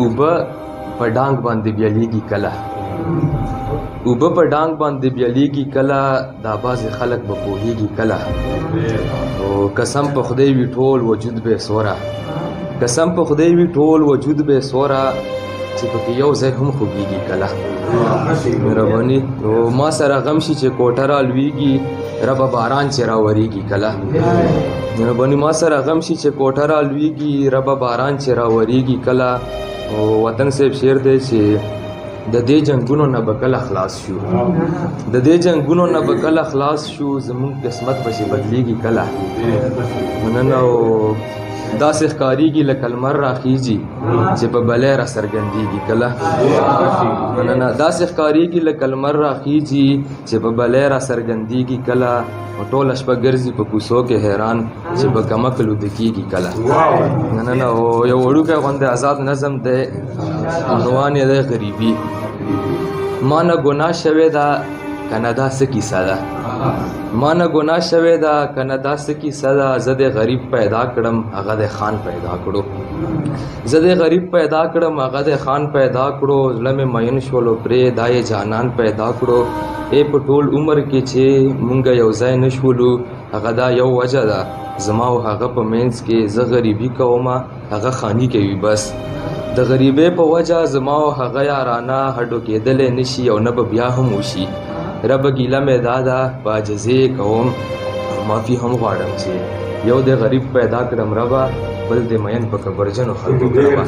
اوبه په ډانګ باندې بیلیږي کله اوبه په ډانګ باندې بیلیږي کله دا بعضې خلک به پوهیږي کله او قسم په خدای وي ټول وجود به سوره قسم په خدای وي ټول وجود به سوره چې پکې یو ځای هم خوږیږي کله مهرباني او ما سره غم شي چې کوټه را لویږي ربه باران چې راورېږي کله مهرباني ما سره غم شي چې کوټه را لویږي ربه باران چې راورېږي کله او وطن صاحب شعر دی چې د دې جنگونو نه به کله خلاص شو د دې جنگونو نه به کله خلاص شو زمونږ قسمت به چې بدلیږي کله مننه او داسې ښکارېږي لکه لمر راخیږي چې په بلی را څرګندېږي کله مننه داسې ښکارېږي لکه لمر راخیږي چې په بلی را څرګندېږي کله او ټوله شپه ګرځي په کوڅو کې حیران چې په کمکل وده کېږي کله مننه او یو وړوکی غوندې آزاد نظم دی عنوان یې دی غریبي ما نه ګناه شوې ده که نه دا څه کیسه ده ما نه ګناه شوې ده که نه دا څه کیسه ده زه د غریب پیدا کړم هغه د خان پیدا کړو زه د غریب پیدا کړم هغه د خان پیدا کړو زړه مې مین شولو پرې دا یې جانان پیدا کړو ای په ټول عمر کې چې مونږ یو ځای نه شولو هغه دا یو وجه ده زما او هغه په منځ کې زه غریبي کومه هغه خاني کوي بس د غریبۍ په وجه زما او هغه یارانه هډو کېدلی نشي او نه به بیا هم وشي ربه ګیله مې دا ده په عاجزۍ کوم معافي هم غواړم چې یو د غریب پیدا کړم ربه بل د مین په کبرجنو خلکو کړمه